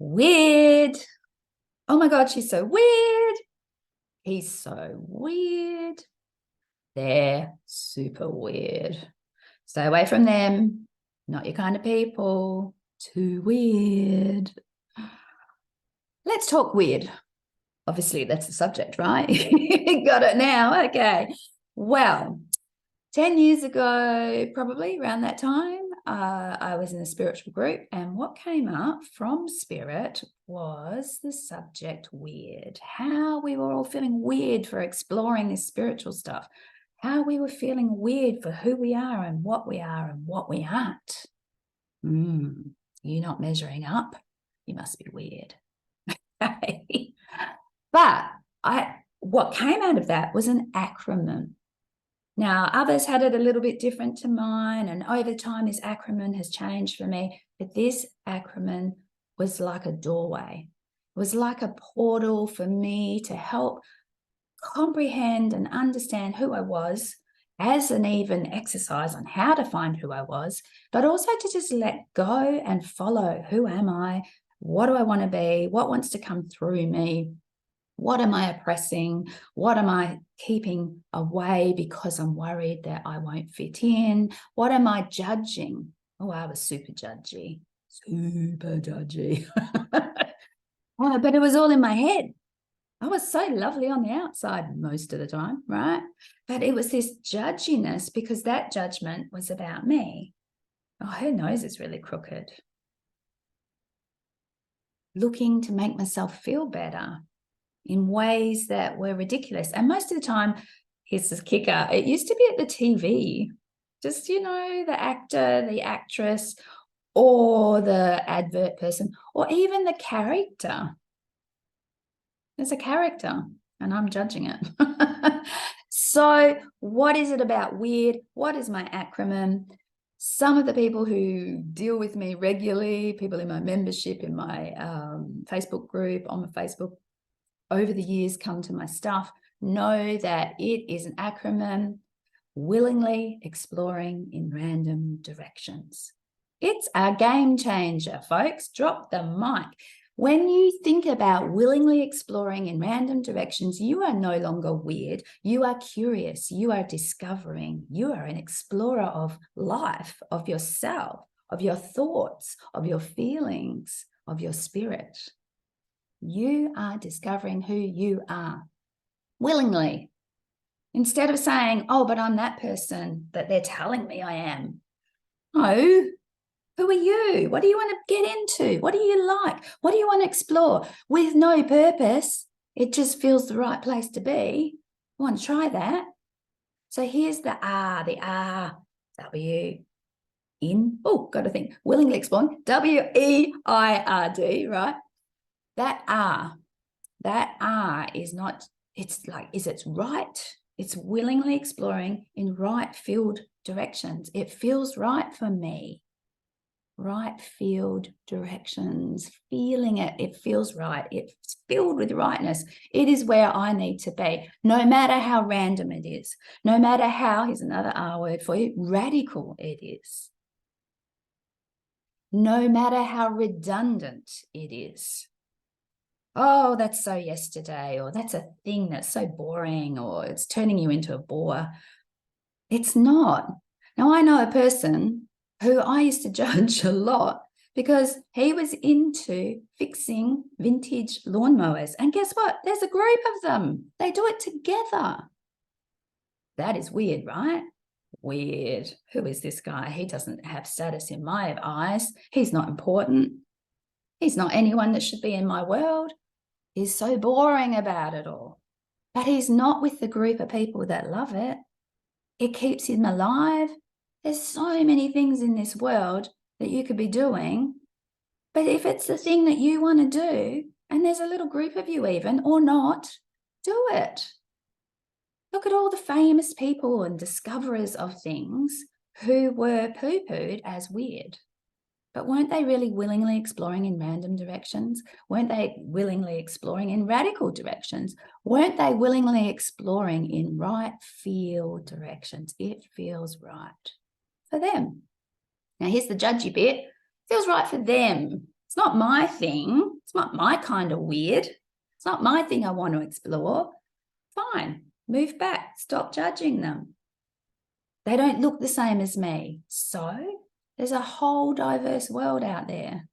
Weird. Oh my God, she's so weird. He's so weird. They're super weird. Stay away from them. Not your kind of people. Too weird. Let's talk weird. Obviously, that's the subject, right? Got it now. Okay. Well, 10 years ago, probably around that time, I was in a spiritual group, and what came up from spirit was the subject weird. How we were all feeling weird for exploring this spiritual stuff. How we were feeling weird for who we are and what we are and what we aren't. You're not measuring up. You must be weird. But what came out of that was an acronym. Now, others had it a little bit different to mine, and over time, this acronym has changed for me. But this acronym was like a doorway. It was like a portal for me to help comprehend and understand who I was, as an even exercise on how to find who I was, but also to just let go and follow. Who am I? What do I want to be? What wants to come through me? What am I oppressing? What am I keeping away because I'm worried that I won't fit in? What am I judging? Oh, I was super judgy. But it was all in my head. I was so lovely on the outside most of the time, right? But it was this judginess because that judgment was about me. Oh, her nose is really crooked. Looking to make myself feel better in ways that were ridiculous. And most of the time, here's this kicker, it used to be at the TV. Just, the actor, the actress, or the advert person, or even the character. There's a character, and I'm judging it. So what is it about weird? What is my acronym? Some of the people who deal with me regularly, people in my membership, in my Facebook group, on my Facebook, over the years come to my stuff, know that it is an acronym: willingly exploring in random directions. It's a game changer, folks. Drop the mic. When you think about willingly exploring in random directions, you are no longer weird. You are curious. You are discovering. You are an explorer of life, of yourself, of your thoughts, of your feelings, of your spirit. You are discovering who you are willingly. Instead of saying, oh, but I'm that person that they're telling me I am. No. Who are you? What do you want to get into? What do you like? What do you want to explore? With no purpose, it just feels the right place to be. I want to try that. So here's the W in, got to think, willingly exploring, WEIRD, right? That R is not, it's like, it's right. It's willingly exploring in right field directions. It feels right for me. Right field directions, feeling it. It feels right. It's filled with rightness. It is where I need to be, no matter how random it is, no matter how, here's another R word for you, radical it is. No matter how redundant it is. Oh, that's so yesterday, or that's a thing that's so boring, or it's turning you into a bore. It's not. Now, I know a person who I used to judge a lot because he was into fixing vintage lawnmowers. And guess what? There's a group of them. They do it together. That is weird, right? Weird. Who is this guy? He doesn't have status in my eyes. He's not important. He's not anyone that should be in my world. He's so boring about it all. But he's not with the group of people that love it. It keeps him alive. There's so many things in this world that you could be doing. But if it's the thing that you want to do, and there's a little group of you even, or not, do it. Look at all the famous people and discoverers of things who were poo-pooed as weird. But weren't they really willingly exploring in random directions? Weren't they willingly exploring in radical directions? Weren't they willingly exploring in right field directions? It feels right for them. Now, here's the judgy bit. Feels right for them. It's not my thing. It's not my kind of weird. It's not my thing I want to explore. Fine, move back, stop judging them. They don't look the same as me. So there's a whole diverse world out there.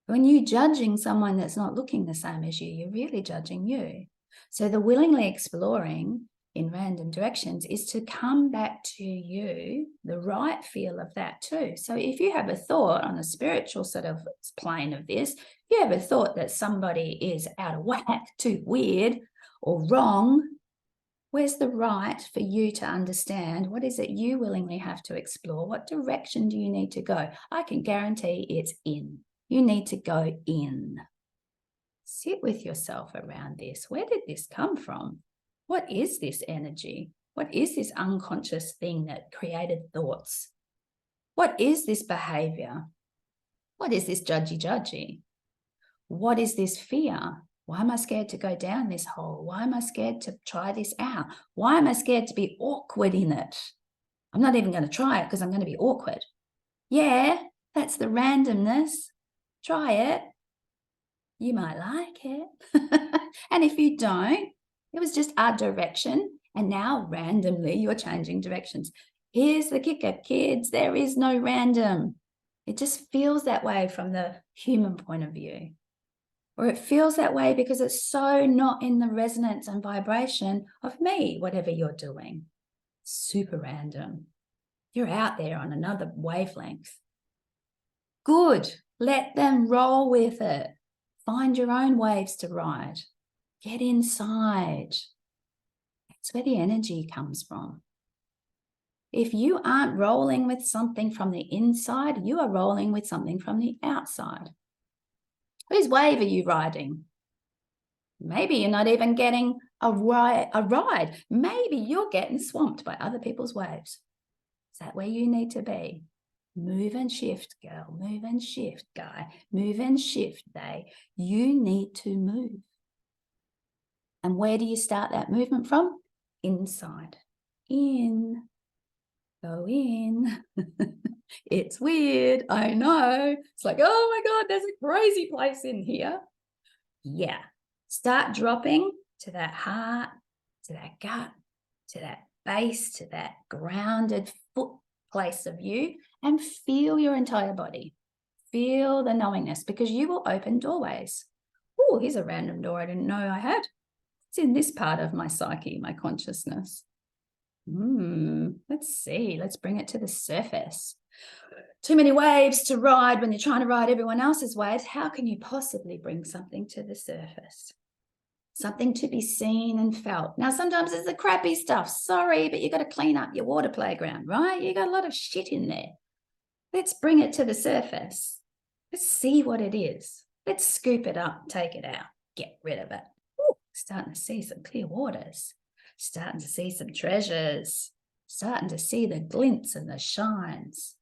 When you're judging someone that's not looking the same as you, you're really judging you. So the willingly exploring in random directions is to come back to you, the right feel of that too. So if you have a thought on a spiritual sort of plane of this, if you have a thought that somebody is out of whack, too weird or wrong, where's the right for you to understand what is it you willingly have to explore? What direction do you need to go? I can guarantee it's in. You need to go in. Sit with yourself around this. Where did this come from? What is this energy? What is this unconscious thing that created thoughts? What is this behavior? What is this judgy? What is this fear? Why am I scared to go down this hole? Why am I scared to try this out? Why am I scared to be awkward in it? I'm not even going to try it because I'm going to be awkward. Yeah, that's the randomness. Try it. You might like it. And if you don't, it was just our direction. And now randomly you're changing directions. Here's the kicker, kids. There is no random. It just feels that way from the human point of view. Or it feels that way because it's so not in the resonance and vibration of me, whatever you're doing. Super random. You're out there on another wavelength. Good. Let them roll with it. Find your own waves to ride. Get inside. That's where the energy comes from. If you aren't rolling with something from the inside, you are rolling with something from the outside. Whose wave are you riding? Maybe you're not even getting a ride. Maybe you're getting swamped by other people's waves. Is that where you need to be? Move and shift, girl. Move and shift, guy. Move and shift, they. You need to move. And where do you start that movement from? Inside. In. Go in. It's weird. I know. It's like, oh my God, there's a crazy place in here. Yeah. Start dropping to that heart, to that gut, to that base, to that grounded foot place of you, and feel your entire body. Feel the knowingness, because you will open doorways. Oh, here's a random door I didn't know I had. It's in this part of my psyche, my consciousness. Let's see. Let's bring it to the surface. Too many waves to ride when you're trying to ride everyone else's waves. How can you possibly bring something to the surface? Something to be seen and felt. Now, sometimes it's the crappy stuff. Sorry, but you got to clean up your water playground, right? You got a lot of shit in there. Let's bring it to the surface. Let's see what it is. Let's scoop it up, take it out, get rid of it. Ooh, starting to see some clear waters. Starting to see some treasures. Starting to see the glints and the shines.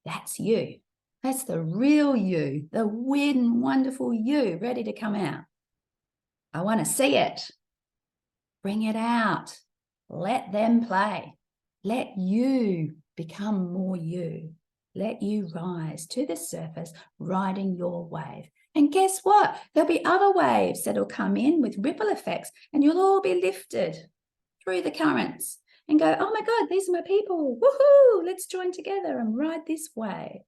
That's you. That's the real you, the weird and wonderful you ready to come out. I want to see it. Bring it out. Let them play. Let you become more you. Let you rise to the surface, riding your wave. And guess what? There'll be other waves that'll come in with ripple effects, and you'll all be lifted through the currents and go, oh my God, these are my people. Woohoo, let's join together and ride this wave.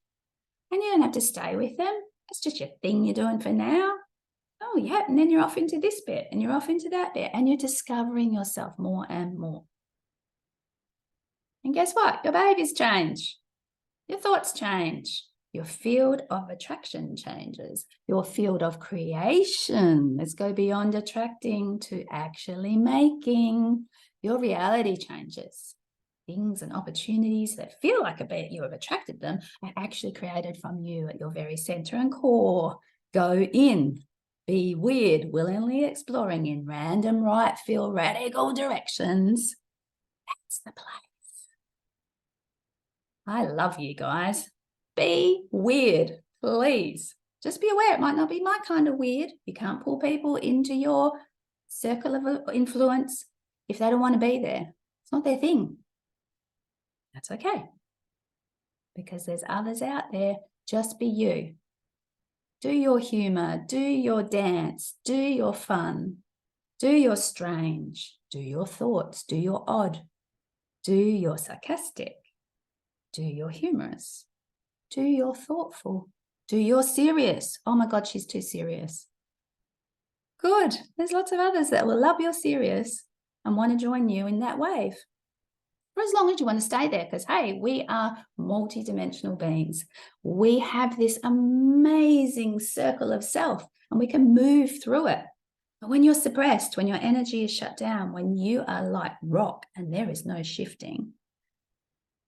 And you don't have to stay with them. It's just your thing you're doing for now. Oh, yeah. And then you're off into this bit and you're off into that bit, and you're discovering yourself more and more. And guess what? Your behaviors change. Your thoughts change. Your field of attraction changes. Your field of creation. Let's go beyond attracting to actually making. Your reality changes. Things and opportunities that feel like a bit you have attracted them are actually created from you at your very center and core. Go in. Be weird, willingly exploring in random, right, feel radical directions. That's the place. I love you guys. Be weird, please. Just be aware it might not be my kind of weird. You can't pull people into your circle of influence if they don't want to be there. It's not their thing. That's okay. Because there's others out there. Just be you. Do your humor, do your dance, do your fun, do your strange, do your thoughts, do your odd, do your sarcastic, do your humorous, do your thoughtful, do your serious. Oh my God, she's too serious. Good. There's lots of others that will love your serious and want to join you in that wave. For as long as you want to stay there, because hey, we are multidimensional beings. We have this amazing circle of self and we can move through it. But when you're suppressed, when your energy is shut down, when you are like rock and there is no shifting,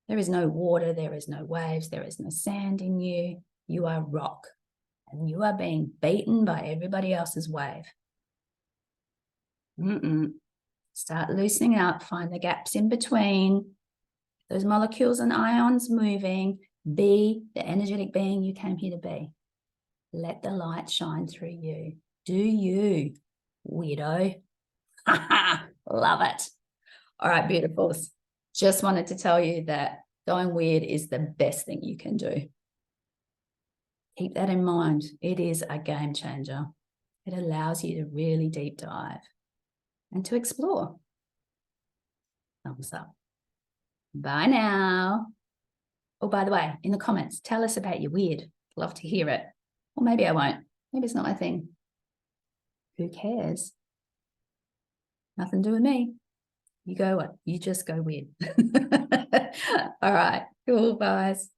there is no water, there is no waves, there is no sand in you, you are rock and you are being beaten by everybody else's wave. Start loosening up, find the gaps in between, those molecules and ions moving, be the energetic being you came here to be. Let the light shine through you. Do you, weirdo? Love it. All right, beautifuls. Just wanted to tell you that going weird is the best thing you can do. Keep that in mind. It is a game changer. It allows you to really deep dive and to explore. Thumbs up. Bye now. Oh, by the way, in the comments, tell us about your weird. Love to hear it. Or maybe I won't. Maybe it's not my thing. Who cares? Nothing to do with me. You go what? You just go weird. All right. Cool, guys.